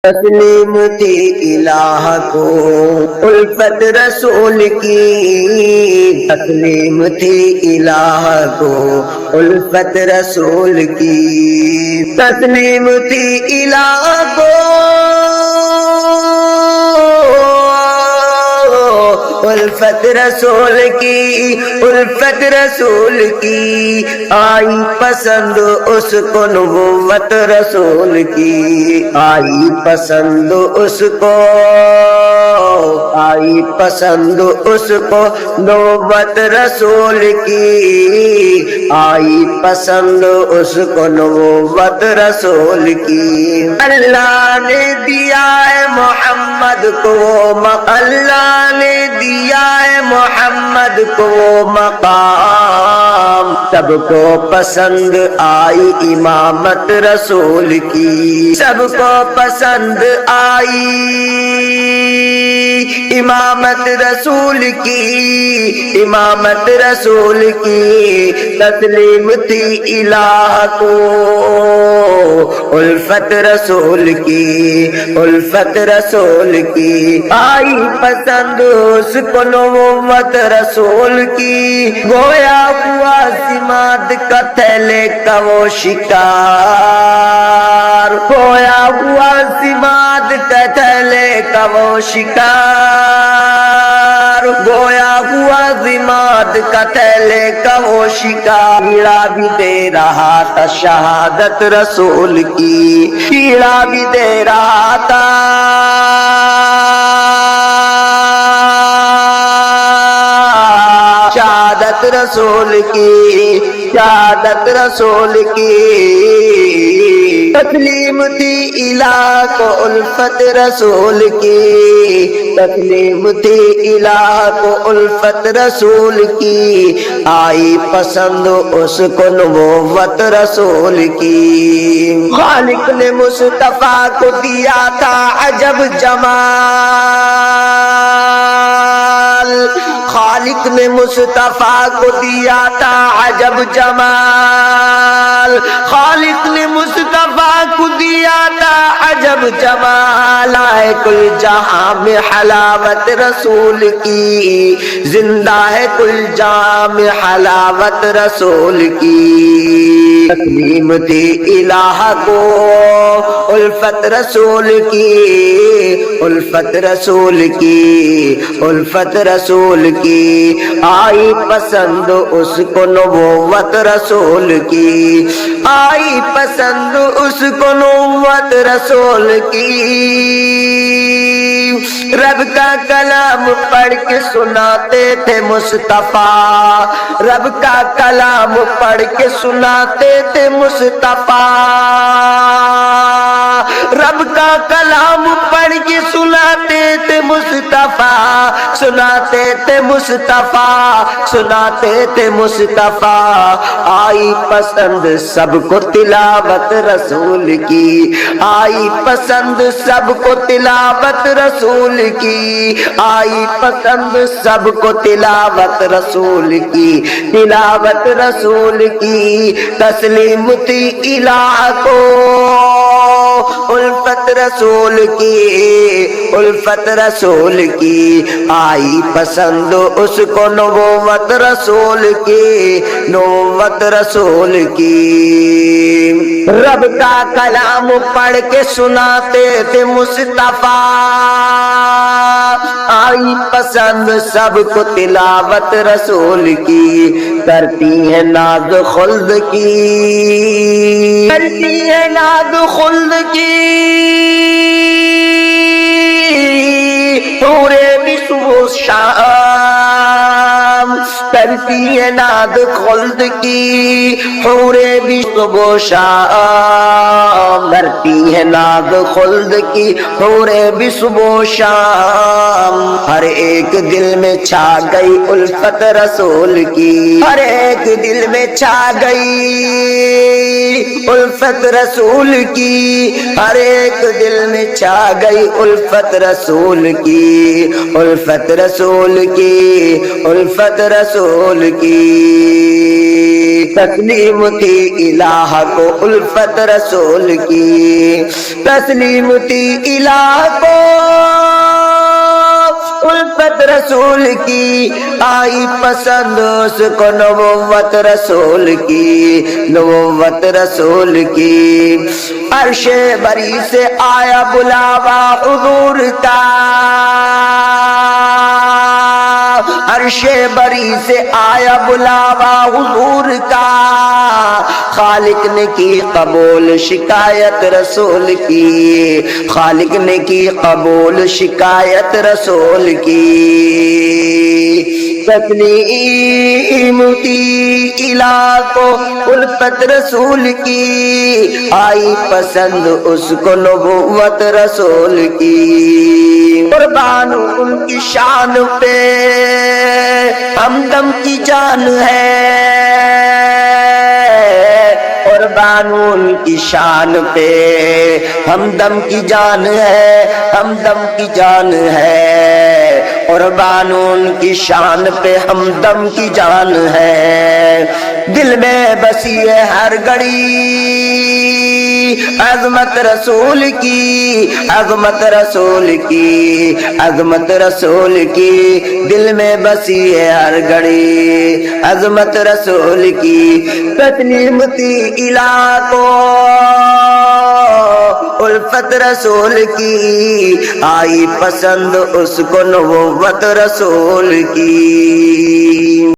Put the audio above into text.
تسلیم تھی الہ کو الفت رسول کی، تسلیم تھی الہ کو الفت رسول کی، تسلیم تھی الہ کو الفت رسول کی، الفت رسول کی، آئی پسند اس کو نبوت رسول کی، آئی پسند اس کو، آئی پسند اس کو نبوت رسول کی، آئی پسند اس کو نبوت رسول کی۔ اللہ نے دیا ہے محمد کو، اللہ نے دیا ہے محمد کو مقام، سب کو پسند آئی امامت رسول کی، سب کو پسند آئی امامت رسول کی، امامت رسول کی، تسلیم تھی الہ کو الفت رسول کی، الفت رسول کی، آئی پسند اس کو نبوت رسول کی، گویا ہوا سماعت کا تھیلے کا وہ شکار، گویا ہوا سماعت کا تھیلے کا وہ شکار، گویا ہوا سماعت کا تھیلے کا وہ شکار، پیڑا بھی دے رہا تھا شہادت رسول کی، پیڑا بھی دے رہا تھا شہادت رسول کی، شہادت رسول کی، تسلیم تھی الہ کو الفت رسول کی، تسلیم تھی الہ کو الفت رسول کی، آئی پسند اس کو نبوت رسول کی، خالق نے مصطفیٰ کو دیا تھا عجب جمال، خالق نے مصطفیٰ کو دیا تھا عجب جمال، خالق نے مصطفیٰ کو دیا تھا عجب جمال، آئے کل جہاں میں حلاوت رسول کی، زندہ ہے کل جہاں میں حلاوت رسول کی، تسلیم تھی الہ کو الفت رسول کی، الفت رسول کی، الفت رسول کی، آئی پسند اس کو نبوت رسول کی، آئی پسند اس کو نبوت رسول کی، رب کا کلام پڑھ کے سناتے تھے مصطفیٰ، رب کا کلام پڑھ کے سناتے تھے مصطفیٰ، رب کا کلام پڑھ کے سناتے تھے مصطفیٰ، سناتے تھے مصطفیٰ، سناتے تھے مصطفیٰ، آئی پسند سب کو تلاوت رسول کی، آئی پسند سب کو تلاوت رسول کی، آئی پسند سب کو تلاوت رسول کی، تلاوت رسول کی، تسلیم تھی الہ کو الفت رسول کی، الفت رسول کی، آئی پسند اس کو نبوت رسول کی، نبوت رسول کی، رب کا کلام پڑھ کے سناتے تھے مصطفیٰ، آئی پسند سب کو تلاوت رسول کی، کرتی ہے ناز خلد کی، کرتی ہے ناز خلد کی، پورے بھی صبح شام، کرتی ہے ناد خلد کی، حورے بھی صبح شام، کرتی ہے ناد خلد کی، حورے بھی صبح شام، ہر ایک دل میں چھا گئی الفت رسول کی، ہر ایک دل میں چھا گئی الفت رسول کی، ہر ایک دل میں چھا گئی الفت رسول کی، الفت رسول کی، الفت رسول کی، تسلیم تھی الہ کو الفت رسول کی تسلیم تھی الہ کو الفت رسول کی آئی پسند اس کو نبوت رسول کی نبوت رسول کی عرش بری سے آیا بلاوا حضور کا عرش بری سے آیا بلاوا حضور کا خالق نے کی قبول شکایت رسول کی خالق نے کی قبول شکایت رسول کی تسلیم تھی الہ کو الفت رسول کی آئی پسند اس کو نبوت رسول کی قربان ان کی شان پہ ہمدم کی جان ہے قربان ان کی شان پہ ہمدم کی جان ہے ہمدم کی جان ہے قربان ان کی شان پہ ہمدم کی جان ہے دل میں بسی ہے ہر گھڑی عظمت رسول کی عظمت رسول کی عظمت رسول کی دل میں بسی ہے ہر گھڑی عظمت رسول کی تسلیم تھی الہ کو الفت رسول کی آئی پسند اس کو نبوت رسول کی